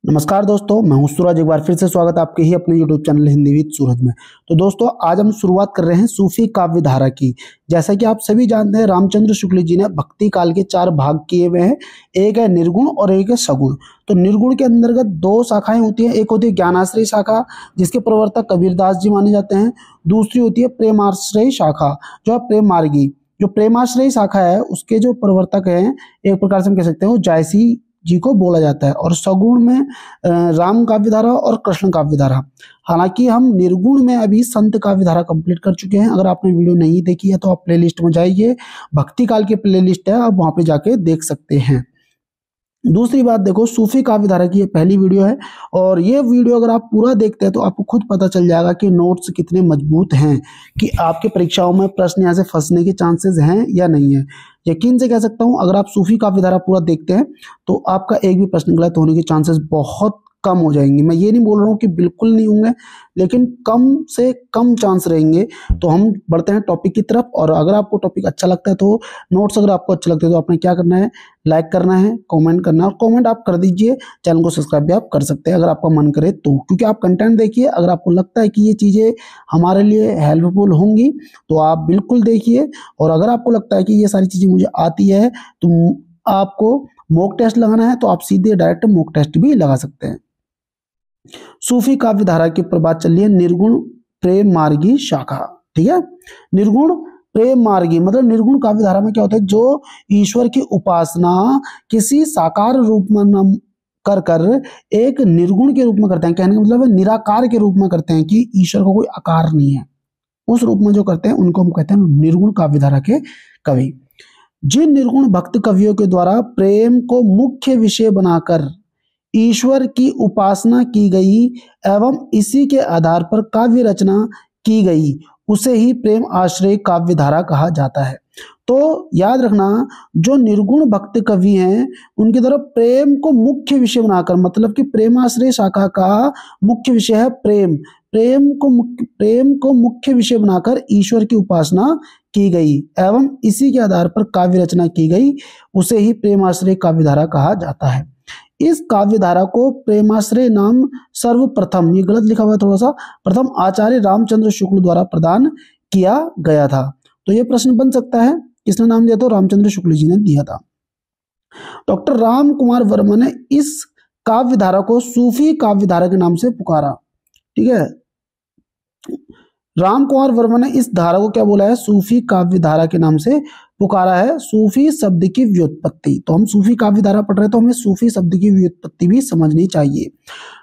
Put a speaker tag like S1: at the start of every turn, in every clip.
S1: नमस्कार दोस्तों, मैं हूं सूरज। एक बार फिर से स्वागत है आपके ही अपने YouTube चैनल हिंदी विद सूरज में। तो दोस्तों, आज हम शुरुआत कर रहे हैं सूफी काव्य धारा की। जैसा कि आप सभी जानते हैं, रामचंद्र शुक्ल जी ने भक्ति काल के 4 भाग किए हुए हैं। एक है निर्गुण और एक है सगुण। तो निर्गुण के अंतर्गत 2 शाखाएं होती हैं। एक होती है ज्ञानाश्रय शाखा, जिसके प्रवर्तक कबीरदास जी माने जाते हैं। दूसरी होती है प्रेमाश्रय शाखा, जो है प्रेम मार्गी। जो प्रेमाश्रय शाखा है, उसके जो प्रवर्तक हैं, एक प्रकार से हम कह सकते हैं वो जायसी जी को बोला जाता है। और सगुण में राम काव्य धारा और कृष्ण काव्य धारा। हालांकि हम निर्गुण में अभी संत काव्य धारा कंप्लीट कर चुके हैं। अगर आपने वीडियो नहीं देखी है तो आप प्लेलिस्ट में जाइए, भक्ति काल की प्लेलिस्ट है, आप वहां पे जाके देख सकते हैं। दूसरी बात देखो, सूफी काव्य धारा की ये पहली वीडियो है और ये वीडियो अगर आप पूरा देखते हैं तो आपको खुद पता चल जाएगा कि नोट्स कितने मजबूत हैं, कि आपके परीक्षाओं में प्रश्न यहाँ से फंसने के चांसेस हैं या नहीं है। यकीन से कह सकता हूं, अगर आप सूफी काव्य धारा पूरा देखते हैं तो आपका एक भी प्रश्न गलत होने के चांसेस बहुत कम हो जाएंगे। मैं ये नहीं बोल रहा हूँ कि बिल्कुल नहीं होंगे, लेकिन कम से कम चांस रहेंगे। तो हम बढ़ते हैं टॉपिक की तरफ। और अगर आपको टॉपिक अच्छा लगता है तो नोट्स अगर आपको अच्छे लगते हैं तो आपने क्या करना है, लाइक करना है, कमेंट करना है। और कमेंट आप कर दीजिए, चैनल को सब्सक्राइब भी आप कर सकते हैं अगर आपका मन करे तो, क्योंकि आप कंटेंट देखिए। अगर आपको लगता है कि ये चीज़ें हमारे लिए हेल्पफुल होंगी तो आप बिल्कुल देखिए। और अगर आपको लगता है कि ये सारी चीज़ें मुझे आती है तो आपको मॉक टेस्ट लगाना है तो आप सीधे डायरेक्ट मॉक टेस्ट भी लगा सकते हैं। सूफी काव्य धारा की बात चल रही है निर्गुण प्रेम मार्गी शाखा। ठीक है, निर्गुण प्रेम मार्गी मतलब निर्गुण काव्य धारा में क्या होता है, जो ईश्वर की उपासना किसी साकार रूप में कर कर एक निर्गुण के रूप में करते हैं। कहने का मतलब है निराकार के रूप में करते हैं, कि ईश्वर को कोई आकार नहीं है, उस रूप में जो करते हैं उनको हम कहते हैं निर्गुण काव्य धारा के कवि। जिन निर्गुण भक्त कवियों के द्वारा प्रेम को मुख्य विषय बनाकर ईश्वर की उपासना की गई एवं इसी के आधार पर काव्य रचना की गई, उसे ही प्रेम आश्रय काव्य धारा कहा जाता है। तो याद रखना, जो निर्गुण भक्त कवि हैं उनकी तरफ प्रेम को मुख्य विषय बनाकर, मतलब कि प्रेमाश्रय शाखा का मुख्य विषय है प्रेम। प्रेम को मुख्य विषय बनाकर ईश्वर की उपासना की गई एवं इसी के आधार पर काव्य रचना की गई, उसे ही प्रेमाश्रय काव्य धारा कहा जाता है। इस काव्य धारा को प्रेमाश्रय नाम सर्वप्रथम, ये गलत लिखा हुआ है थोड़ा सा, प्रथम आचार्य रामचंद्र शुक्ल द्वारा प्रदान किया गया था। तो ये प्रश्न बन सकता है, किसने नाम दिया? तो रामचंद्र शुक्ल जी ने दिया था। डॉक्टर राम कुमार वर्मा ने इस काव्य धारा को सूफी काव्य धारा के नाम से पुकारा। ठीक है, राम कुमार वर्मा ने इस धारा को क्या बोला है? सूफी काव्य धारा के नाम से पुकारा है। सूफी शब्द की व्युत्पत्ति, तो हम सूफी काव्य धारा पढ़ रहे हैं तो हमें सूफी शब्द की व्युत्पत्ति भी समझनी चाहिए।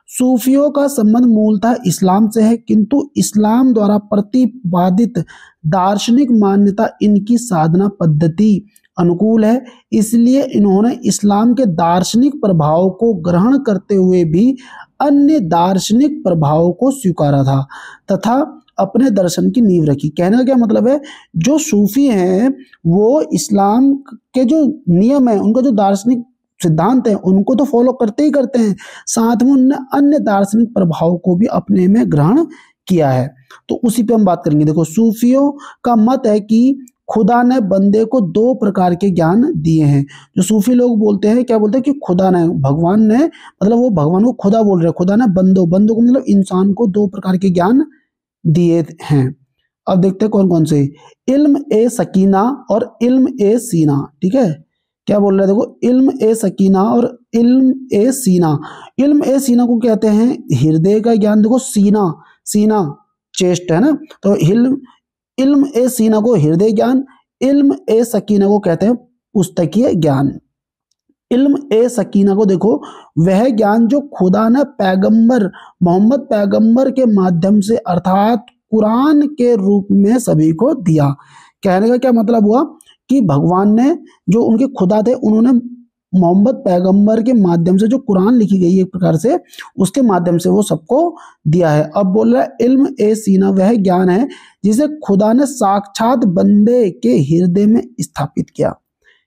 S1: सूफियों का संबंध मूलतः इस्लाम से है, किंतु इस्लाम द्वारा प्रतिपादित दार्शनिक मान्यता इनकी साधना पद्धति अनुकूल है, इसलिए इन्होंने इस्लाम के दार्शनिक प्रभाव को ग्रहण करते हुए भी अन्य दार्शनिक प्रभावों को स्वीकारा था तथा अपने दर्शन की नींव रखी। कहने का क्या मतलब है, जो सूफी हैं वो इस्लाम के जो नियम है, उनका जो दार्शनिक सिद्धांत है, उनको तो फॉलो करते ही करते हैं, साथ में उन्होंने अन्य दार्शनिक प्रभाव को भी अपने में ग्रहण किया है। तो उसी पे हम बात करेंगे। देखो, सूफियों का मत है कि खुदा ने बंदे को 2 प्रकार के ज्ञान दिए हैं। जो सूफी लोग बोलते हैं, क्या बोलते हैं कि खुदा ने, भगवान ने, मतलब वो भगवान को खुदा बोल रहे हैं, खुदा ने बंदों को मतलब इंसान को 2 प्रकार के ज्ञान दिए हैं। अब देखते हैं कौन कौन से। इल्म ए सकीना और इल्म ए सीना। ठीक है, क्या बोल रहे हैं? देखो, इल्म ए सकीना और इल्म ए सीना। इल्म ए सीना को कहते हैं हृदय का ज्ञान। देखो, सीना चेस्ट है ना, तो इल्म ए सीना को हृदय ज्ञान, इल्म ए सकीना को कहते हैं पुस्तकीय ज्ञान। इल्म ए सकीना को देखो, वह ज्ञान जो खुदा ने पैगंबर मोहम्मद पैगंबर के माध्यम से अर्थात कुरान के रूप में सभी को दिया। कहने का क्या मतलब हुआ कि भगवान ने, जो उनके खुदा थे, उन्होंने मोहम्मद पैगंबर के माध्यम से जो कुरान लिखी गई है एक प्रकार से, उसके माध्यम से वो सबको दिया है। अब बोल रहा है इल्म ए सीना वह ज्ञान है जिसे खुदा ने साक्षात बंदे के हृदय में स्थापित किया।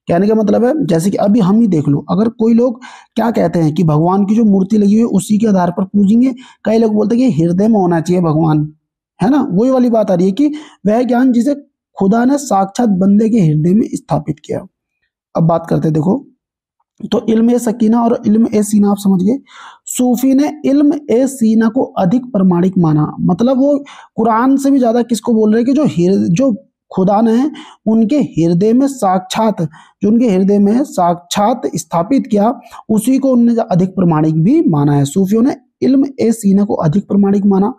S1: कहने का मतलब है, जैसे कि अभी हम ही देख लो, अगर कोई लोग क्या कहते हैं कि भगवान की जो मूर्ति लगी हुई है उसी के आधार पर पूजेंगे, कई लोग बोलते हैं कि हृदय में होना चाहिए भगवान, है ना। वही वाली बात आ रही है कि वह ज्ञान जिसे खुदा ने साक्षात बंदे के हृदय में स्थापित किया। अब बात करते हैं, देखो, तो इल्म ए सकीना और इल्म ए सीना आप समझ गए। सूफी ने इल्म ए सीना को अधिक प्रमाणिक माना। मतलब वो कुरान से भी ज्यादा किसको बोल रहे हैं कि जो खुदा ने उनके हृदय में साक्षात, जो उनके हृदय में साक्षात स्थापित किया, उसी को उन्होंने अधिक प्रमाणिक भी माना है। सूफियों ने इल्म ए सीना को अधिक प्रमाणिक माना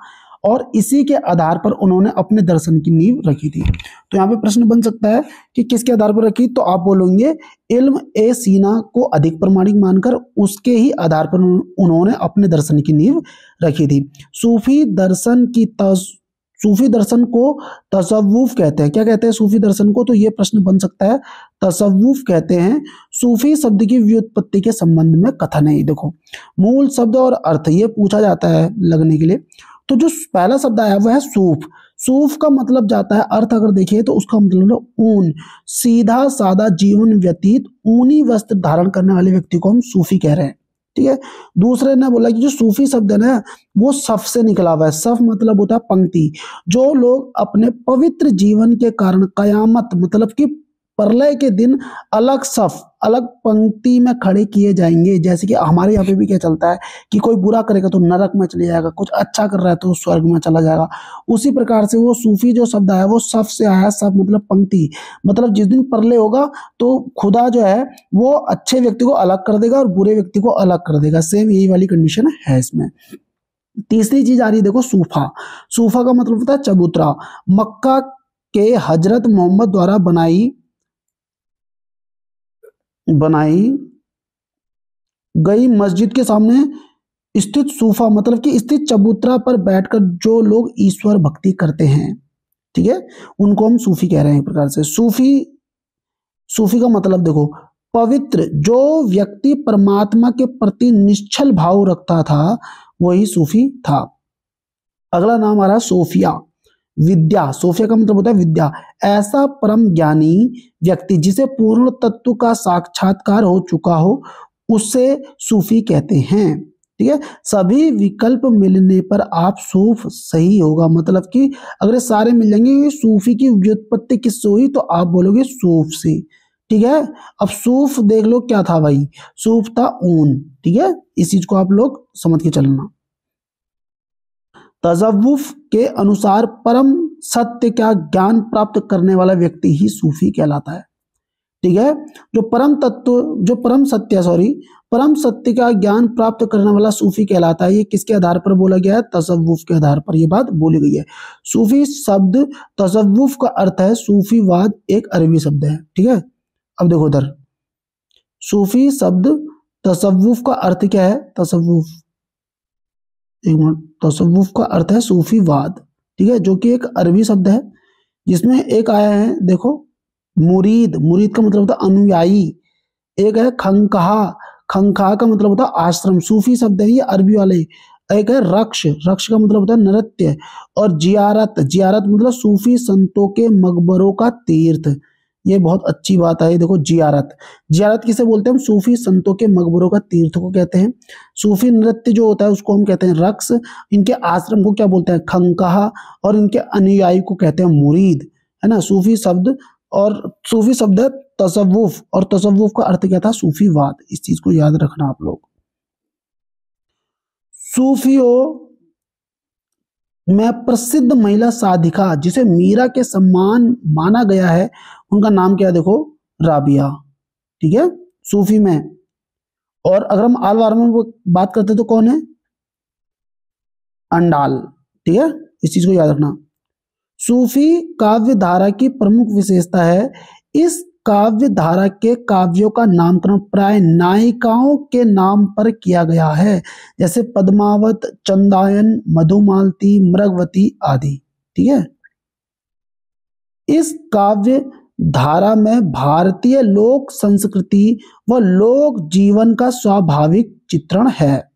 S1: और इसी के आधार पर उन्होंने अपने दर्शन की नींव रखी थी। तो यहाँ पे प्रश्न बन सकता है कि किसके आधार पर रखी, तो आप बोलोगे इल्म ए सीना को अधिक प्रमाणिक मानकर उसके ही आधार पर उन्होंने अपने दर्शन की नींव रखी थी। सूफी दर्शन को तसव्वुफ कहते हैं। क्या कहते हैं सूफी दर्शन को, तो ये प्रश्न बन सकता है, तसव्वुफ कहते हैं। सूफी शब्द की व्युत्पत्ति के संबंध में कथन है। देखो मूल शब्द और अर्थ ये पूछा जाता है लगने के लिए। तो जो पहला शब्द आया वह है सूफ। सूफ का मतलब जाता है, अर्थ अगर देखिए तो उसका मतलब है ऊन, सीधा सादा जीवन व्यतीत ऊनी वस्त्र धारण करने वाले व्यक्ति को हम सूफी कह रहे हैं। ठीक है। दूसरे ने बोला कि जो सूफी शब्द है ना वो सफ से निकला हुआ है। सफ मतलब होता है पंक्ति। जो लोग अपने पवित्र जीवन के कारण कयामत मतलब कि प्रलय के दिन अलग सफ, अलग पंक्ति में खड़े किए जाएंगे। जैसे कि हमारे यहाँ पे भी क्या चलता है कि कोई बुरा करेगा तो नरक में चले जाएगा, कुछ अच्छा कर रहा है तो स्वर्ग में चला जाएगा। उसी प्रकार से वो सूफी जो शब्द आया वो सफ से आया। सफ मतलब पंक्ति, मतलब जिस दिन प्रलय होगा तो खुदा जो है वो अच्छे व्यक्ति को अलग कर देगा और बुरे व्यक्ति को अलग कर देगा। सेम यही वाली कंडीशन है इसमें। तीसरी चीज आ रही है, देखो सूफा। सूफा का मतलब होता है चबूतरा। मक्का के हजरत मोहम्मद द्वारा बनाई गई मस्जिद के सामने स्थित सूफा मतलब कि स्थित चबूतरा पर बैठकर जो लोग ईश्वर भक्ति करते हैं, ठीक है, उनको हम सूफी कह रहे हैं। एक प्रकार से सूफी का मतलब देखो पवित्र। जो व्यक्ति परमात्मा के प्रति निश्चल भाव रखता था वही सूफी था। अगला नाम आ रहा है सोफिया, विद्या। सोफिया का मतलब होता है विद्या। ऐसा परम ज्ञानी व्यक्ति जिसे पूर्ण तत्व का साक्षात्कार हो चुका हो उसे सूफी कहते हैं। ठीक है। सभी विकल्प मिलने पर आप सूफ सही होगा, मतलब कि अगर सारे मिल जाएंगे। सूफी की व्युत्पत्ति किससे हुई, तो आप बोलोगे सूफ से। ठीक है। अब सूफ देख लो क्या था भाई, सूफ था ऊन। ठीक है, इस चीज को आप लोग समझ के चलना। तसव्वुफ के अनुसार परम सत्य का ज्ञान प्राप्त करने वाला व्यक्ति ही सूफी कहलाता है। ठीक है। जो परम सत्य का ज्ञान प्राप्त करने वाला सूफी कहलाता है। ये किसके आधार पर बोला गया है, तसव्वुफ के आधार पर ये बात बोली गई है। सूफी शब्द तसव्वुफ का अर्थ है सूफीवाद, एक अरबी शब्द है। ठीक है। अब देखो उधर सूफी शब्द तसव्वुफ का अर्थ क्या है, तसव्वुफ का अर्थ है सूफीवाद। ठीक है, जो कि एक अरबी शब्द है जिसमें एक आया है देखो मुरीद का मतलब होता है अनुयायी। एक है खंकाहा का मतलब होता है आश्रम। सूफी शब्द है ये अरबी वाले। एक है रक्श का मतलब होता है नृत्य। और जियारत मतलब सूफी संतों के मकबरों का तीर्थ। ये बहुत अच्छी बात है। देखो जियारत किसे बोलते हैं हम, सूफी संतों के मकबरों का तीर्थ को कहते हैं। सूफी नृत्य जो होता है उसको हम कहते हैं रक्स। इनके आश्रम को क्या बोलते हैं, खंकाहा। और इनके अनुयायी को कहते हैं मुरीद, है ना। सूफी शब्द है तसव्वुफ, और तसव्वुफ का अर्थ क्या था, सूफीवाद। इस चीज को याद रखना आप लोग। सूफियों में प्रसिद्ध महिला साधिका जिसे मीरा के समान माना गया है उनका नाम क्या है, देखो राबिया। ठीक है, सूफी में। और अगर हम आलवार में बात करते तो कौन है, अंडाल। ठीक है, इस चीज को याद रखना। सूफी काव्य धारा की प्रमुख विशेषता है इस काव्य धारा के काव्यों का नामकरण प्राय नायिकाओं के नाम पर किया गया है, जैसे पद्मावत, चंदायन, मधुमालती, मृगवती आदि। ठीक है। इस काव्य धारा में भारतीय लोक संस्कृति व लोक जीवन का स्वाभाविक चित्रण है।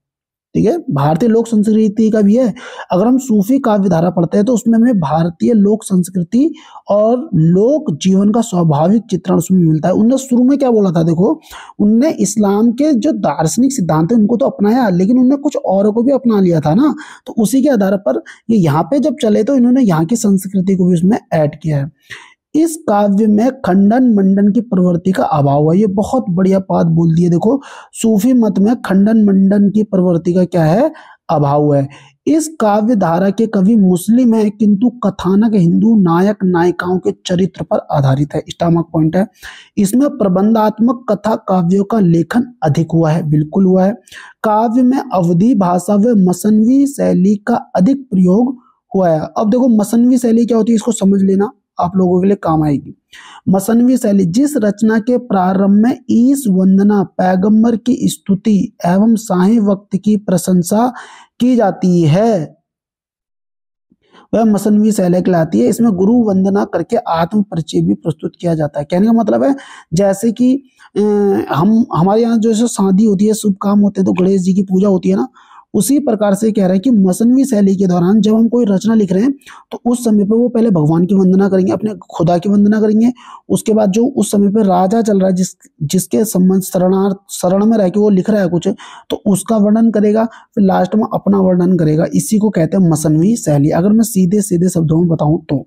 S1: ठीक है, भारतीय लोक संस्कृति का भी है। अगर हम सूफी काव्य धारा पढ़ते हैं तो उसमें हमें भारतीय लोक संस्कृति और लोक जीवन का स्वाभाविक चित्रण उसमें मिलता है। उनने शुरू में क्या बोला था, देखो उनने इस्लाम के जो दार्शनिक सिद्धांत है उनको तो अपनाया, लेकिन उन्होंने कुछ औरों को भी अपना लिया था ना। तो उसी के आधार पर ये यहाँ पे जब चले तो इन्होंने यहाँ की संस्कृति को भी उसमें ऐड किया है। इस काव्य में खंडन मंडन की प्रवृत्ति का अभाव है। ये बहुत बढ़िया बात बोल दी है। देखो, सूफी मत में खंडन मंडन की प्रवृत्ति का क्या है, अभाव है। इस काव्य धारा के कवि मुस्लिम है, किंतु कथानक हिंदू नायक नायिकाओं के चरित्र पर आधारित है। स्टामक पॉइंट है। इसमें प्रबंधात्मक कथा काव्यों का लेखन अधिक हुआ है, बिल्कुल हुआ है। काव्य में अवधी भाषा व मसनवी शैली का अधिक प्रयोग हुआ है। अब देखो, मसनवी शैली क्या होती है, इसको समझ लेना, आप लोगों के लिए काम आएगी। मसनवी शैली जिस रचना के प्रारंभ में ईश वंदना, पैगंबर की स्तुति एवं शाही वक्त की प्रशंसा की जाती है, वह मसनवी शैली कहलाती है। इसमें गुरु वंदना करके आत्म परिचय भी प्रस्तुत किया जाता है। कहने का मतलब है, जैसे कि हम हमारे यहाँ जो शादी होती है, शुभ काम होते हैं, तो गणेश जी की पूजा होती है ना, उसी प्रकार से कह रहा है कि मसनवी शैली के दौरान जब हम कोई रचना लिख रहे हैं, तो उस समय पे वो पहले भगवान की वंदना करेंगे, अपने खुदा की वंदना करेंगे। उसके बाद जो उस समय पे राजा चल रहा है, जिसके संबंध शरण में रह के वो लिख रहा है कुछ, तो उसका वर्णन करेगा, फिर लास्ट में अपना वर्णन करेगा। इसी को कहते हैं मसनवी शैली। अगर मैं सीधे सीधे शब्दों में बताऊं तो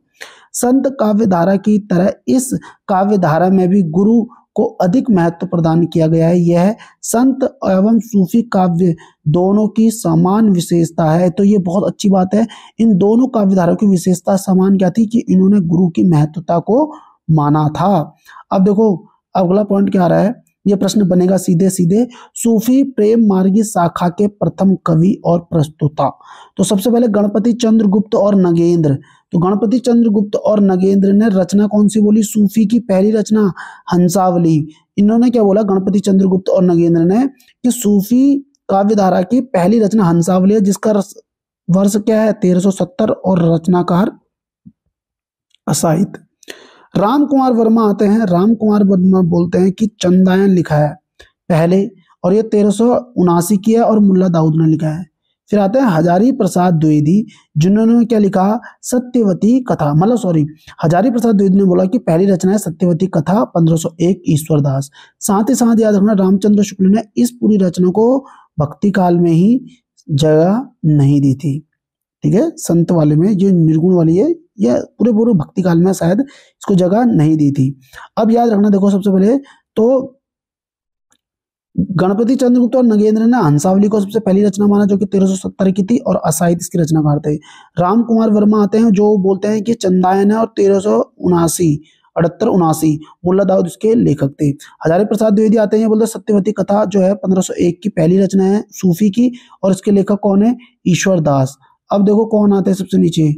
S1: संत काव्य धारा की तरह इस काव्य धारा में भी गुरु को अधिक महत्व प्रदान किया गया है। यह संत एवं सूफी काव्य दोनों की समान विशेषता है। तो ये बहुत अच्छी बात है। इन दोनों काव्य धाराओं की विशेषता समान क्या थी, कि इन्होंने गुरु की महत्वता को माना था। अब देखो, अगला पॉइंट क्या आ रहा है, ये प्रश्न बनेगा सीधे सीधे। सूफी प्रेम मार्गी शाखा के प्रथम कवि और प्रस्तुता। तो सबसे पहले गणपति चंद्रगुप्त और नगेंद्र। तो गणपति चंद्रगुप्त और नगेंद्र ने रचना कौन सी बोली, सूफी की पहली रचना हंसावली। इन्होंने क्या बोला, गणपति चंद्रगुप्त और नगेंद्र ने, कि सूफी काव्य धारा की पहली रचना हंसावली है, जिसका वर्ष क्या है 1370, और रचनाकार असाहित। राम कुमार वर्मा आते हैं। राम कुमार वर्मा बोलते हैं कि चंदायन लिखा है पहले, और ये 1379 की है, और मुल्ला दाऊद ने लिखा है। फिर आते हैं हजारी प्रसाद द्विवेदी, जिन्होंने क्या लिखा, सत्यवती कथा, मतलब सॉरी, हजारी प्रसाद द्विवेदी ने बोला कि पहली रचना है सत्यवती कथा, 1501 ईश्वरदास। साथ ही साथ याद रखना, रामचंद्र शुक्ल ने इस पूरी रचना को भक्ति काल में ही जगह नहीं दी थी। ठीक है, संत वाले में जो निर्गुण वाली है, यह पूरे पूरे भक्ति काल में शायद इसको जगह नहीं दी थी। अब याद रखना, देखो सबसे पहले तो गणपति चंद्रगुप्त और नगेंद्र ने हंसावली को सबसे पहली रचना माना, जो कि 1370 की थी, और असाहित इसकी रचनाकार थे। राम कुमार वर्मा आते हैं, जो बोलते हैं कि चंदायन है, और 1379 78-79 मुल्ला दाऊद इसके लेखक थे। हजारी प्रसाद द्विवेदी आते हैं, बोलते हैं सत्यवती कथा जो है 1501 की पहली रचना है सूफी की, और इसके लेखक कौन है, ईश्वर दास। अब देखो कौन आते हैं सबसे नीचे,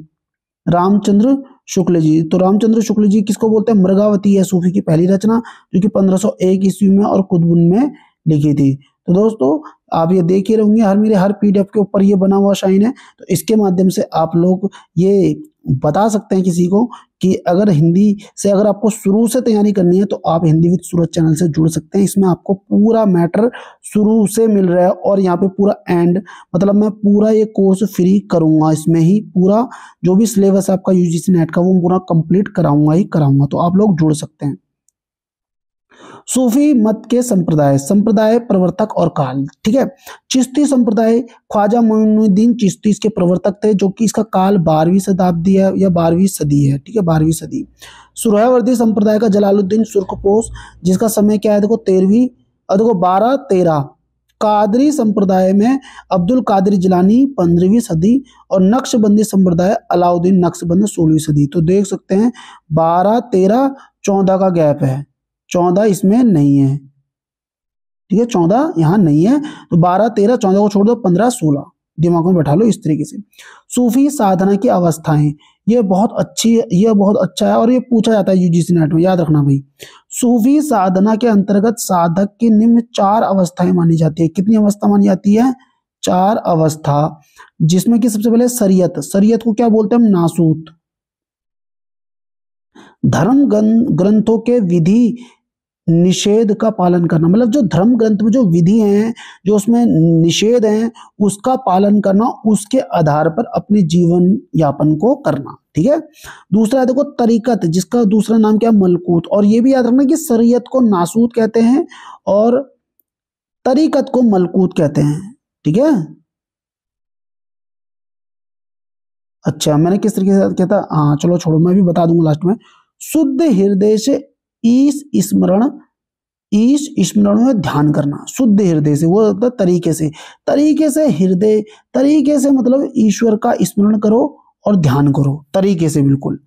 S1: रामचंद्र शुक्ल जी। तो रामचंद्र शुक्ल जी किसको बोलते हैं, मृगावती है सूफी की पहली रचना, जो कि 1501 ईस्वी में और कुतुबुन में लिखी थी। तो दोस्तों, आप ये देख ही रहेंगे, मेरे हर पीडीएफ के ऊपर ये बना हुआ शाइन है। तो इसके माध्यम से आप लोग ये बता सकते हैं किसी को कि अगर हिंदी से अगर आपको शुरू से तैयारी करनी है, तो आप हिंदी विद सूरज चैनल से जुड़ सकते हैं। इसमें आपको पूरा मैटर शुरू से मिल रहा है, और यहाँ पे पूरा एंड, मतलब मैं पूरा ये कोर्स फ्री करूंगा। इसमें ही पूरा जो भी सिलेबस आपका यूजीसी नेट का, वो पूरा कंप्लीट कराऊंगा। तो आप लोग जुड़ सकते हैं। सूफी मत के संप्रदाय प्रवर्तक और काल। ठीक है, चिश्ती संप्रदाय, ख्वाजा मोइनुद्दीन चिश्ती इसके प्रवर्तक थे, जो कि इसका काल 12वीं शताब्दी है या 12वीं सदी है। ठीक है, 12वीं सदी। सुहरावर्दी संप्रदाय का जलालुद्दीन सुर्खपोश, जिसका समय क्या है, देखो 13वीं, और देखो 12-13। कादरी संप्रदाय में अब्दुल कादिर जिलानी 15वीं सदी, और नक्शबंदी संप्रदाय अलाउद्दीन नक्शबंद 16वीं सदी। तो देख सकते हैं 12, 13, 14 का गैप है, 14 इसमें नहीं है। ठीक है, 14 यहां नहीं है, तो 12, 13, 14 को छोड़ दो, 15, 16 दिमाग में बैठा लो इस तरीके से। सूफी साधना की अवस्थाएं, ये बहुत अच्छा है, और ये पूछा जाता है यूजीसी नेट में, याद रखना भाई। सूफी साधना के अंतर्गत साधक की निम्न 4 अवस्थाएं मानी जाती है। कितनी अवस्था मानी जाती है, 4 अवस्था, जिसमें कि सबसे पहले शरीयत को क्या बोलते हैं हम, नासूत। धर्म ग्रंथों के विधि निषेध का पालन करना, मतलब जो धर्म ग्रंथ में जो विधि हैं, जो उसमें निषेध हैं, उसका पालन करना, उसके आधार पर अपने जीवन यापन को करना। ठीक है, दूसरा है देखो तरीकत, जिसका दूसरा नाम क्या है, मलकूत। और ये भी याद रखना कि शरीयत को नासूत कहते हैं और तरीकत को मलकूत कहते हैं। ठीक है, अच्छा मैंने किस तरीके से कहता, हाँ चलो छोड़ो, मैं भी बता दूंगा लास्ट में। शुद्ध हृदय से ईश स्मरण में ध्यान करना। शुद्ध हृदय से, वो होता है तरीके से, हृदय, तरीके से मतलब ईश्वर का स्मरण करो और ध्यान करो तरीके से बिल्कुल।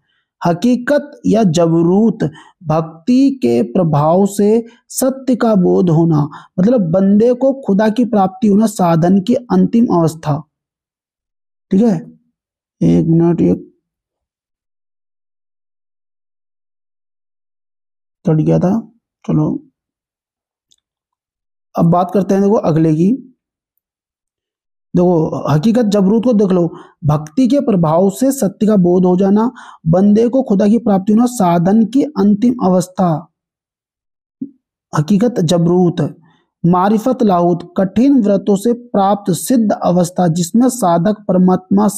S1: हकीकत या जबरूत, भक्ति के प्रभाव से सत्य का बोध होना, मतलब बंदे को खुदा की प्राप्ति होना, साधन की अंतिम अवस्था। ठीक है, एक मिनट, ये कट गया था। चलो अब बात करते हैं देखो अगले की। देखो हकीकत जबरूत को देख लो, भक्ति के प्रभाव से सत्य का बोध हो जाना, बंदे को खुदा की प्राप्ति होना, साधन की अंतिम अवस्था। हकीकत जबरूत। मारिफत लाहुत, कठिन व्रतों से प्राप्त सिद्ध अवस्था, जिसमें साधक परमात्मा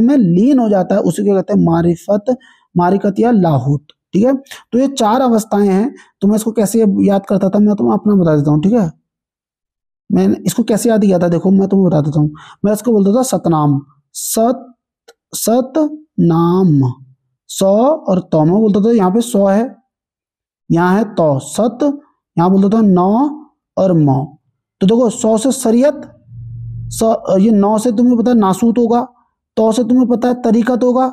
S1: में लीन हो जाता है, उसे क्या कहते हैं? मारिफत या लाहुत। ठीक है, तो ये 4 अवस्थाएं हैं। तो मैं इसको कैसे याद करता था, मैं तुम्हें अपना बता देता हूँ। ठीक है, मैंने इसको कैसे याद किया था, देखो मैं तुम्हें बता देता हूँ। मैं इसको बोलता था सतनाम, सतनाम, सौ और तौ। मैं बोलता था यहाँ पे 100 है, यहाँ है तो, सत, यहाँ बोलता था 9 और मौ। तो देखो 100 से शरीयत, ये 9 से तुम्हें पता है नासूत होगा, तो से तुम्हें पता है तरीकत होगा,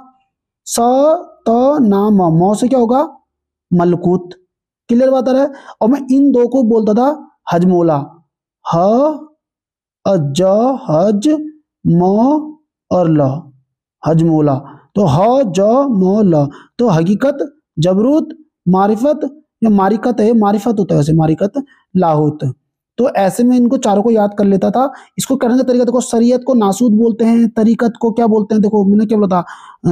S1: स तो नाम, मौ से क्या होगा? मलकूत। क्लियर बात आ रहा है। और मैं इन 2 को बोलता था हजमोला, ह ज हज म और ल, हजमोला। तो ह ज म ल। तो हकीकत जबरूत मारिफत या मारिकत है, मारिफत होता है वैसे, मारिकत लाहुत। तो ऐसे में इनको चारों को याद कर लेता था। इसको करने का तरीका देखो, शरीयत को नासूद बोलते हैं, तरीकत को क्या बोलते हैं? देखो मैंने क्या बोला था,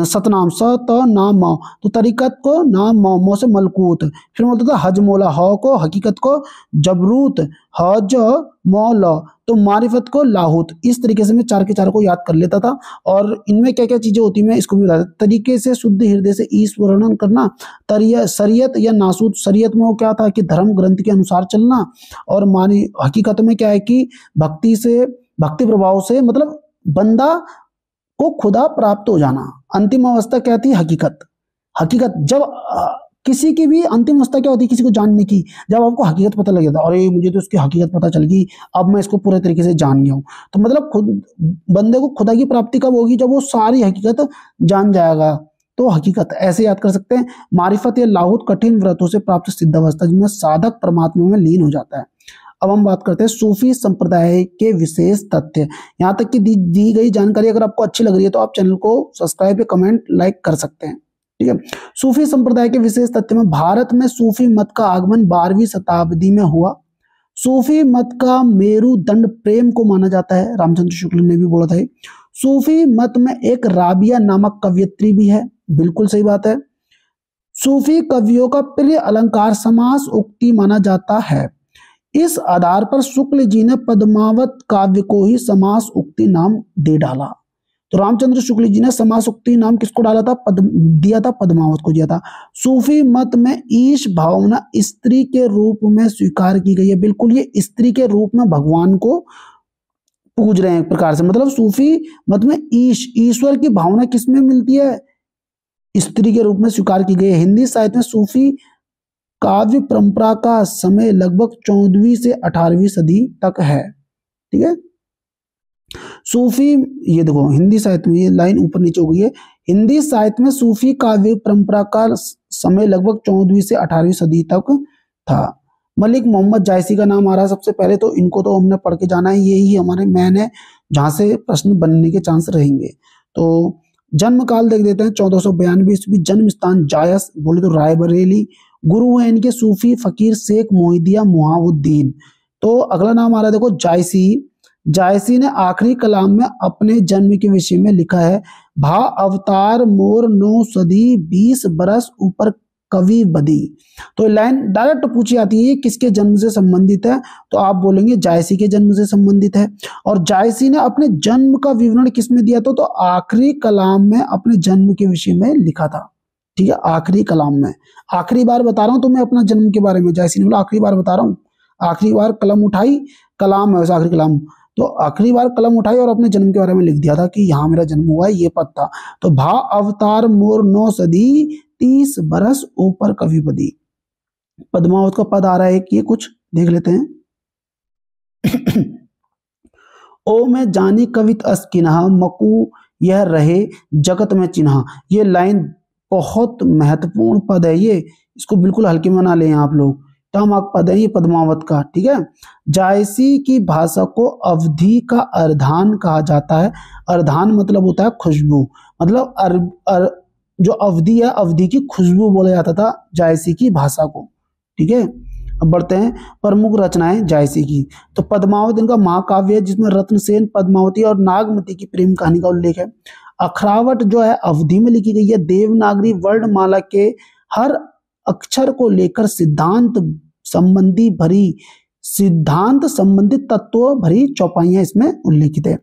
S1: सतनाम, स त नाम मौ। तो तरीकत को नाम मौ, मौ से मलकूत। फिर बोलता था हजमोला, ह को, हकीकत को जबरूत, ह ज मौ ल। तो मारिफत को लाहुत। इस तरीके से मैं 4 के 4 को याद कर लेता था। और इनमें क्या क्या चीजें होती है मैं इसको भी बता देता। तरीके से शुद्ध हृदय से ईश्वरण करना, शरीयत या नासूद, शरीयत में वो क्या था कि धर्म ग्रंथ के अनुसार चलना, और मानी हकीकत में क्या है कि भक्ति प्रभाव से मतलब बंदा को खुदा प्राप्त हो जाना। अंतिम अवस्था क्या थी? हकीकत। जब किसी की भी अंतिम अवस्था क्या होती है किसी को जानने की? जब आपको हकीकत पता लग जाता है, अरे मुझे तो उसकी हकीकत पता चल गई, अब मैं इसको पूरे तरीके से जान गया हूं। तो मतलब खुद बंदे को खुदा की प्राप्ति कब होगी? जब वो सारी हकीकत जान जाएगा। तो हकीकत ऐसे याद कर सकते हैं। मारिफत या लाहुत, कठिन व्रतों से प्राप्त सिद्ध अवस्था, जिसमें साधक परमात्मा में लीन हो जाता है। अब हम बात करते हैं सूफी संप्रदाय के विशेष तथ्य। यहाँ तक की दी गई जानकारी अगर आपको अच्छी लग रही है तो आप चैनल को सब्सक्राइब या कमेंट लाइक कर सकते हैं। ठीक है, सूफी संप्रदाय के विशेष तथ्य में भारत में सूफी मत का आगमन 12वीं शताब्दी में हुआ। सूफी मत का मेरुदंड प्रेम को माना जाता है, रामचंद्र शुक्ल ने भी बोला था। सूफी मत में एक राबिया नामक कवयित्री भी है, बिल्कुल सही बात है। सूफी कवियों का प्रिय अलंकार समास उक्ति माना जाता है। इस आधार पर शुक्ल जी ने पद्मावत काव्य को ही समास उक्ति नाम दे डाला। तो रामचंद्र शुक्ल जी ने समास उक्ति नाम किसको डाला था? दिया था, पद्मावत को दिया था। सूफी मत में ईश भावना स्त्री के रूप में स्वीकार की गई है। बिल्कुल, ये स्त्री के रूप में भगवान को पूज रहे हैं एक प्रकार से। मतलब सूफी मत में ईश्वर की भावना किसमें मिलती है? स्त्री के रूप में स्वीकार की गई है। हिंदी साहित्य में सूफी काव्य परंपरा का समय लगभग 14वीं से 18वीं सदी तक है। ठीक है, सूफी, ये देखो हिंदी साहित्य में, ये लाइन ऊपर नीचे हो गई है। हिंदी साहित्य में सूफी काव्य परंपरा का समय लगभग 14वीं से 18वीं सदी तक था। मलिक मोहम्मद जायसी का नाम आ रहा है सबसे पहले, तो इनको तो हमने पढ़ के जाना है, यही हमारे मैन है जहां से प्रश्न बनने के चांस रहेंगे। तो जन्म काल देख देते हैं, 1492 ईस्वी। जन्म स्थान जायस, बोले तो रायबरेली। गुरु हैं इनके सूफी फकीर शेख मोहिदिया मुहाउद्दीन। तो अगला नाम आ रहा है देखो जायसी। जायसी ने आखिरी कलाम में अपने जन्म के विषय में लिखा है, भा अवतार मोर 9 सदी 20 बरस ऊपर कवि बदी। तो लाइन डायरेक्ट पूछी आती है किसके जन्म से संबंधित है? तो आप बोलेंगे जायसी के जन्म से संबंधित है। और जायसी ने अपने जन्म का विवरण किसमें दिया था? तो आखिरी कलाम में अपने जन्म के विषय में लिखा था। ठीक है, आखिरी कलाम में। आखिरी बार बता रहा हूं तुम्हें अपना जन्म के बारे में। जायसी ने बोला आखिरी बार बता रहा हूं, आखिरी बार कलम उठाई, कलाम है वैसे आखिरी कलाम। तो आखिरी बार कलम उठाई और अपने जन्म के बारे में लिख दिया था कि यहाँ मेरा जन्म हुआ है, ये पद था। तो भा अवतार मोर 9 सदी 30 बरस ऊपर कविपदी। पद्मावत का पद आ रहा है कि ये कुछ देख लेते हैं। ओ मैं जानी कवित अस्किन्हा मकू यह रहे जगत में चिन्हा। ये लाइन बहुत महत्वपूर्ण पद है, ये इसको बिल्कुल हल्के में ना लें आप लोग। टर्म पद है ये पद्मावत का, ठीक है। जायसी की भाषा को अवधि का अर्धान कहा जाता है। अर्धान मतलब होता है खुशबू, मतलब जो अवधि है, अवधि की खुशबू बोला जाता था जायसी की भाषा को, ठीक है। अब बढ़ते हैं प्रमुख रचनाएं जायसी की। तो पद्मावत इनका महाकाव्य है जिसमें रत्नसेन, पद्मावती और नागमती की प्रेम कहानी का उल्लेख है। अखरावट जो है अवधि में लिखी गई है। देवनागरी वर्णमाला के हर अक्षर को लेकर सिद्धांत संबंधित तत्वों भरी चौपाइयां इसमें उल्लेखित है।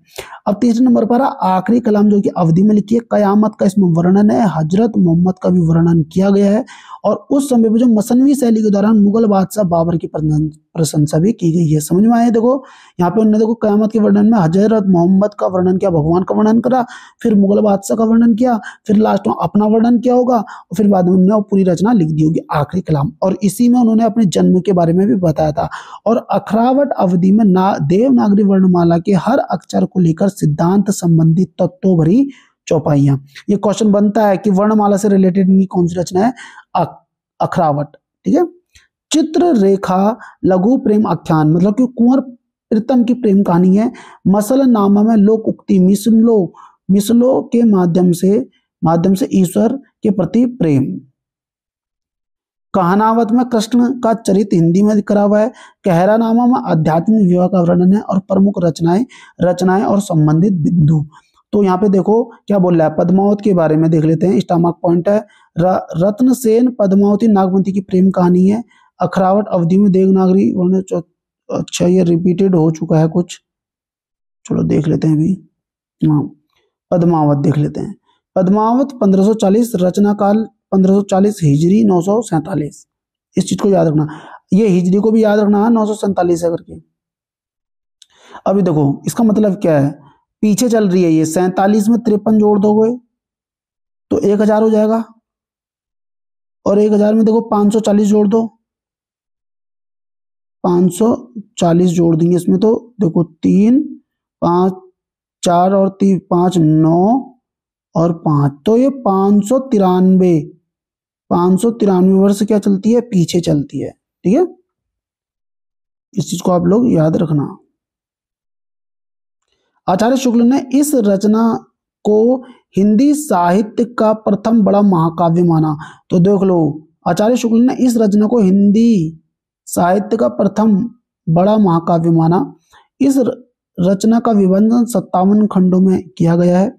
S1: अब तीसरे नंबर पर आखिरी कलाम जो कि अवधि में लिखी है। कयामत का इसमें वर्णन है, हजरत मोहम्मद का भी वर्णन किया गया है और उस समय पर जो मसनवी शैली के दौरान मुगल बादशाह बाबर की प्रशंसा भी की गई है। समझ में आया? देखो यहाँ पे उन्होंने देखो कयामत के वर्णन में हजरत मोहम्मद का वर्णन किया, भगवान का वर्णन करा, फिर मुगल बादशाह का वर्णन किया, फिर लास्ट में अपना वर्णन किया होगा और फिर बाद में उन्होंने पूरी रचना लिख दी होगी आखिरी कलाम। और इसी में उन्होंने अपने जन्म के बारे में भी बताया था। और अखरावट अवधि में देवनागरी वर्णमाला के हर अक्षर को लेकर सिद्धांत संबंधित तत्वों भरी चौपाइयां। ये क्वेश्चन बनता है कि वर्णमाला से रिलेटेड कौन सी रचना है? अखरावट, ठीक है। चित्र रेखा लघु प्रेम आख्यान मतलब कि कुंवर प्रीतम की प्रेम कहानी है। मसल नामा में लोक उक्ति मिसलों के माध्यम से ईश्वर के प्रति प्रेम। कहानावत में कृष्ण का चरित्र हिंदी में करा हुआ है। कहरा नामा में आध्यात्मिक विवाह का वर्णन है और प्रमुख रचनाएं और संबंधित बिंदु। तो यहाँ पे देखो क्या बोल रहा है, पद्मावत के बारे में देख लेते हैं। स्टॉमक पॉइंट है रत्नसेन पद्मावती नागमती की प्रेम कहानी है। अखरावट अवधि में देवनागरी वर्णन। अच्छा ये रिपीटेड हो चुका है कुछ, चलो देख लेते हैं अभी। हाँ पद्मावत देख लेते हैं। पद्मावत 1540 रचना काल 1540 हिजरी 947। इस चीज को याद रखना, ये हिजरी को भी याद रखना है 947 है करके। अभी देखो इसका मतलब क्या है, पीछे चल रही है ये 47 में 53 जोड़ दोगे तो 1000 हो जाएगा और 1000 में देखो 540 जोड़ दो, 540 जोड़ देंगे इसमें तो देखो 3 5 4 और 3 5 9 और 5 तो ये 593 वर्ष क्या चलती है, पीछे चलती है, ठीक है। इस चीज को आप लोग याद रखना। आचार्य शुक्ल ने इस रचना को हिंदी साहित्य का प्रथम बड़ा महाकाव्य माना। तो देख लो आचार्य शुक्ल ने इस रचना को हिंदी साहित्य का प्रथम बड़ा महाकाव्य माना। इस रचना का विभाजन 57 खंडों में किया गया है।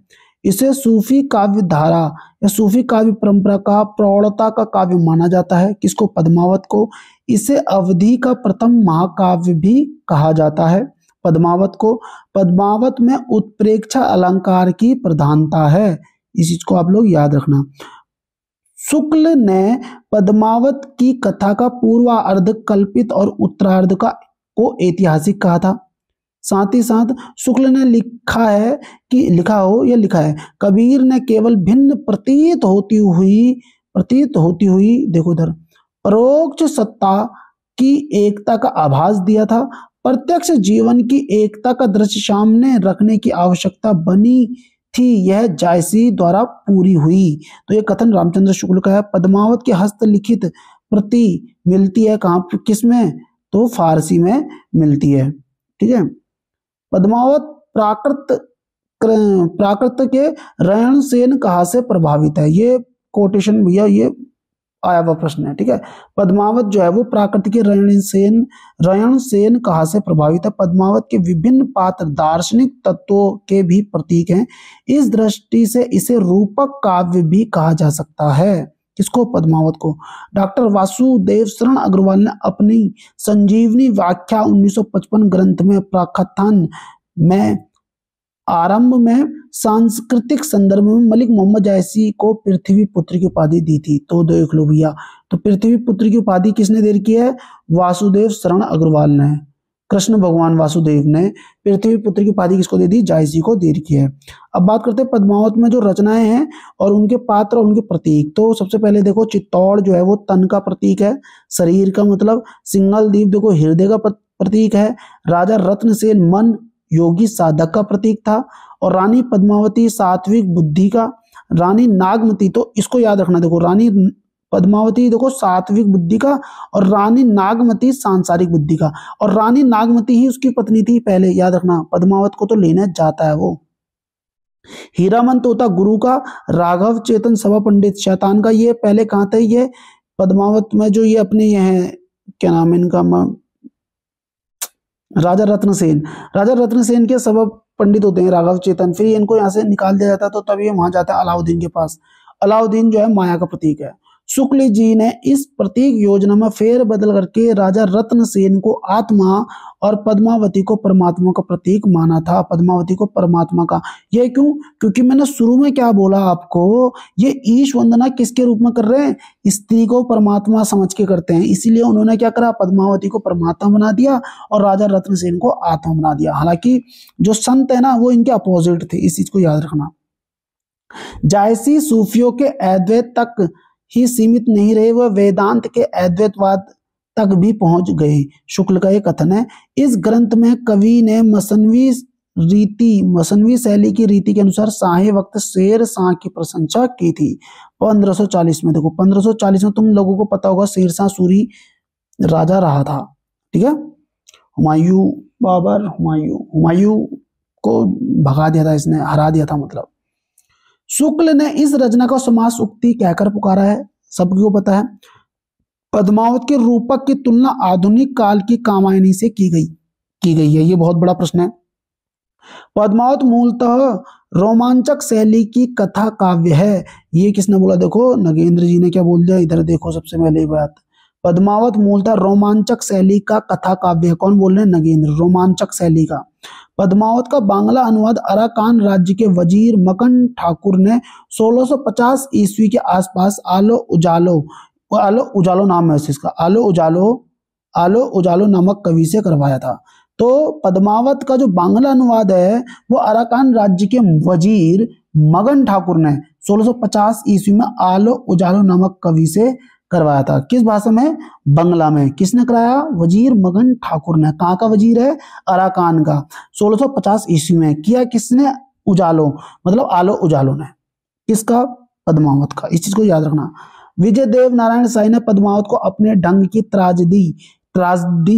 S1: इसे सूफी काव्य धारा या सूफी काव्य परंपरा का प्रौढ़ता का काव्य माना जाता है। किसको? पद्मावत को। इसे अवधि का प्रथम महाकाव्य भी कहा जाता है। पद्मावत में उत्प्रेक्षा अलंकार की प्रधानता है, इस चीज को आप लोग याद रखना। शुक्ल ने पद्मावत की कथा का पूर्वार्ध कल्पित और उत्तरार्ध को ऐतिहासिक कहा था। साथ ही साथ शुक्ल ने लिखा है कबीर ने केवल भिन्न प्रतीत होती हुई देखो इधर परोक्ष सत्ता की एकता का आभास दिया था। प्रत्यक्ष जीवन की एकता का दृश्य सामने रखने की आवश्यकता बनी थी, यह जायसी द्वारा पूरी हुई। तो यह कथन रामचंद्र शुक्ल का है। पद्मावत की हस्तलिखित प्रति मिलती है कहाँ, किसमें? तो फारसी में मिलती है, ठीक है। पद्मावत प्राकृत के रयण सेन कहाँ से प्रभावित है? ये कोटेशन भैया ये आया हुआ प्रश्न है, ठीक है। पद्मावत जो है वो प्राकृत के रयण सेन कहाँ से प्रभावित है? पद्मावत के विभिन्न पात्र दार्शनिक तत्वों के भी प्रतीक हैं। इस दृष्टि से इसे रूपक काव्य भी कहा जा सकता है। किसको? पद्मावत को। डॉक्टर वासुदेव शरण अग्रवाल ने अपनी संजीवनी व्याख्या 1955 ग्रंथ में प्रकथन में आरंभ में सांस्कृतिक संदर्भ में मलिक मोहम्मद जायसी को पृथ्वी पुत्र की उपाधि दी थी। तो देख लो भैया, तो पृथ्वी पुत्र की उपाधि किसने दे रखी है? वासुदेव शरण अग्रवाल ने। कृष्ण भगवान वासुदेव ने पृथ्वी पुत्र की उपाधि किसको दे दी? जायसी को दे रखी है। अब बात करते हैं पद्मावत में जो रचनाएं हैं और उनके पात्र और उनके प्रतीक। तो सबसे पहले देखो चित्तौड़ जो है वो तन का प्रतीक है, शरीर का मतलब। सिंगल दीप देखो हृदय का प्रतीक है। राजा रत्नसेन मन योगी साधक का प्रतीक था। और रानी पद्मावती सात्विक बुद्धि का। रानी नागमती, तो इसको याद रखना, देखो रानी पद्मावती देखो सात्विक बुद्धि का और रानी नागमती सांसारिक बुद्धि का। और रानी नागमती ही उसकी पत्नी थी पहले, याद रखना। पद्मावत को तो लेने जाता है वो। हीरामन तोता गुरु का। राघव चेतन सभा पंडित शैतान का। ये पहले कहाँ थे? ये पद्मावत में जो ये अपने ये हैं, क्या नाम है इनका, राजा रत्नसेन। राजा रत्नसेन के सभा पंडित होते हैं राघव चेतन। फिर इनको यहाँ से निकाल दिया जाता है, तो तब ये वहां जाता है अलाउद्दीन के पास। अलाउद्दीन जो है माया का प्रतीक है। शुक्ल जी ने इस प्रतीक योजना में फेर बदल करके राजा रत्नसेन को आत्मा और पद्मावती को परमात्मा का प्रतीक माना था। पद्मावती को परमात्मा का। ये क्यों? क्योंकि मैंने शुरू में क्या बोला आपको, ये ईश वंदना किसके रूप में कर रहे हैं? स्त्री को परमात्मा समझ के करते हैं। इसीलिए उन्होंने क्या करा? पद्मावती को परमात्मा बना दिया और राजा रत्नसेन को आत्मा बना दिया। हालांकि जो संत है ना वो इनके अपोजिट थे, इस चीज को याद रखना। जायसी सूफियों के अद्वैत तक ही सीमित नहीं रहे, वह वेदांत के अद्वैतवाद तक भी पहुंच गए। शुक्ल का एक कथन है। इस ग्रंथ में कवि ने मसनवी शैली की रीति के अनुसार शाही वक्त शेर शाह की प्रशंसा की थी। 1540 में देखो, 1540 में तुम लोगों को पता होगा शेर शाह सूरी राजा रहा था, ठीक है। हुमायूं, बाबर हुमायूं को भगा दिया था इसने, हरा दिया था मतलब। शुक्ल ने इस रचना को समास उक्ति कहकर पुकारा है, सबको पता है। पद्मावत के रूपक की तुलना आधुनिक काल की कामायनी से की गई है। ये बहुत बड़ा प्रश्न है। पद्मावत मूलतः रोमांचक शैली की कथा काव्य है। ये किसने बोला? देखो नगेंद्र जी ने क्या बोल दिया, इधर देखो सबसे पहले बात। पद्मावत मूलतः रोमांचक शैली का कथा काव्य है। कौन बोल रहे हैं? नगेंद्र। रोमांचक शैली का। पद्मावत का बांग्ला अनुवाद अराकान राज्य के वजीर मकन ठाकुर ने 1650 ईस्वी के आसपास आलो उजालो नाम है इसका, आलो उजालो नामक कवि से करवाया था। तो पद्मावत का जो बांग्ला अनुवाद है वो अराकान राज्य के वजीर मगन ठाकुर ने 1650 ईस्वी में आलो उजालो नामक कवि से करवाया था। किस भाषा में? बंगला में। किसने कराया? वजीर मगन ठाकुर ने। कहाँ का वजीर है? अराकान का। 1650 ईस्वी में किया किसने? उजालो, मतलब आलो उजालो ने। किसका? पद्मावत का। इस चीज को याद रखना। विजय देव नारायण शाही ने पद्मावत को अपने ढंग की त्राजदी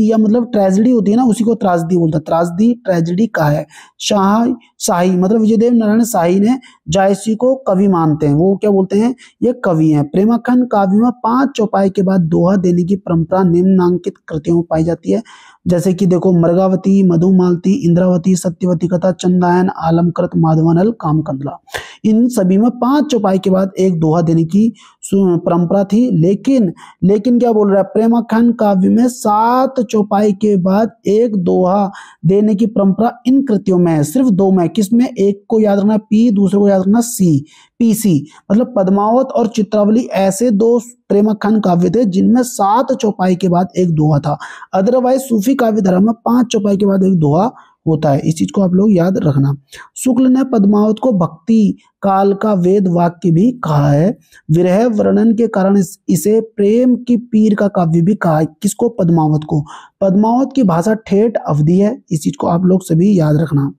S1: या मतलब ट्रेजेडी होती है ना, उसी को त्राजदी बोलता है। त्राजदी ट्रेजेडी का है। शाही मतलब विजयदेव नारायण शाही ने जायसी को कवि मानते हैं। वो क्या बोलते हैं? ये कवि हैं। प्रेमाखंड काव्य में 5 चौपाई के बाद दोहा देने की परंपरा निम्नांकित कृतियों में पाई जाती है। जैसे कि देखो मृगावती, मधुमालती, इंद्रावती, सत्यवती कथा, चंदायन, आलमकृत, माधवानल, कामकंदला। इन सभी में 5 चौपाई के बाद एक दोहा देने की परंपरा थी। लेकिन क्या बोल रहा है? प्रेमाखंड काव्य में 7 चौपाई के बाद एक दोहा देने की परंपरा इन कृतियों में है। सिर्फ 2 में। किसमें? एक को याद रखना पी, दूसरे को याद रखना सी, पीसी। मतलब पद्मावत और चित्रावली ऐसे 2 प्रेमाखंड काव्य थे जिनमें 7 चौपाई के बाद एक दोहा था। अदरवाइज सूफी काव्य धारा में 5 चौपाई के बाद एक दोहा होता है। इस चीज को आप लोग याद रखना। शुक्ल ने पद्मावत को भक्ति काल का वेद वाक्य भी कहा है। विरह वर्णन के कारण इसे प्रेम की पीर का काव्य भी कहा है। किसको? पद्मावत को। पद्मावत की भाषा ठेठ अवधी है। इस चीज को आप लोग सभी याद रखना।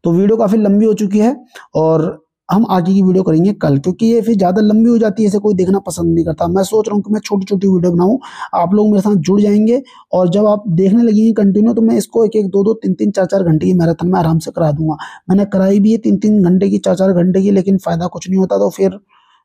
S1: तो वीडियो काफी लंबी हो चुकी है और हम आगे की वीडियो करेंगे कल, क्योंकि ये फिर ज्यादा लंबी हो जाती है, इसे कोई देखना पसंद नहीं करता। मैं सोच रहा हूँ कि मैं छोटी छोटी वीडियो बनाऊं, आप लोग मेरे साथ जुड़ जाएंगे और जब आप देखने लगेंगे कंटिन्यू, तो मैं इसको 1-1, 2-2, 3-3, 4-4 घंटे की मैराथन में आराम से करा दूंगा। मैंने कराई भी है 3-3 घंटे की, 4-4 घंटे की, लेकिन फायदा कुछ नहीं होता। तो फिर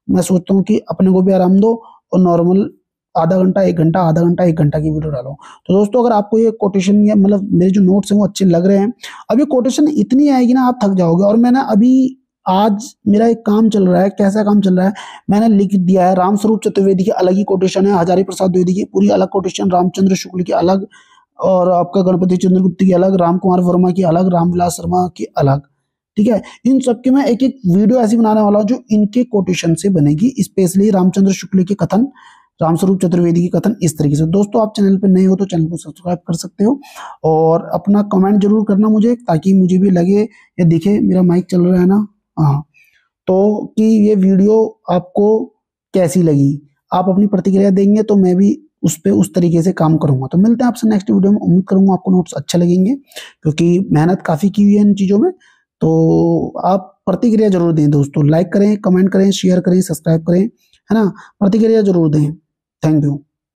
S1: मैं सोचता हूँ कि अपने को भी आराम दो और नॉर्मल आधा घंटा, 1 घंटा, आधा घंटा, 1 घंटा की वीडियो डालो। तो दोस्तों अगर आपको ये कोटेशन या मतलब मेरे जो नोट्स हैं वो अच्छे लग रहे हैं, अभी कोटेशन इतनी आएगी ना आप थक जाओगे। और मैंने अभी आज मेरा एक काम चल रहा है। कैसा काम चल रहा है? मैंने लिख दिया है रामस्वरूप चतुर्वेदी की अलग ही कोटेशन है, हजारी प्रसाद द्विवेदी की पूरी अलग कोटेशन, रामचंद्र शुक्ल की अलग, और आपका गणपति चंद्रगुप्त की अलग, राम कुमार वर्मा की अलग, रामविलास शर्मा की अलग। ठीक है, इन सबके मैं एक एक वीडियो ऐसी बनाने वाला हूँ जो इनके कोटेशन से बनेगी, स्पेशली रामचंद्र शुक्ल के कथन रामस्वरूप चतुर्वेदी की कथन इस तरीके से। दोस्तों आप चैनल पर नए हो तो चैनल को सब्सक्राइब कर सकते हो और अपना कमेंट जरूर करना मुझे, ताकि मुझे भी लगे या दिखे मेरा माइक चल रहा है ना, हाँ, तो कि ये वीडियो आपको कैसी लगी। आप अपनी प्रतिक्रिया देंगे तो मैं भी उस पे उस तरीके से काम करूंगा। तो मिलते हैं आपसे नेक्स्ट वीडियो में। उम्मीद करूंगा आपको नोट्स अच्छे लगेंगे, क्योंकि मेहनत काफी की हुई है इन चीजों में। तो आप प्रतिक्रिया जरूर दें दोस्तों, लाइक करें, कमेंट करें, शेयर करें, सब्सक्राइब करें, है ना, प्रतिक्रिया जरूर दें। Thank you.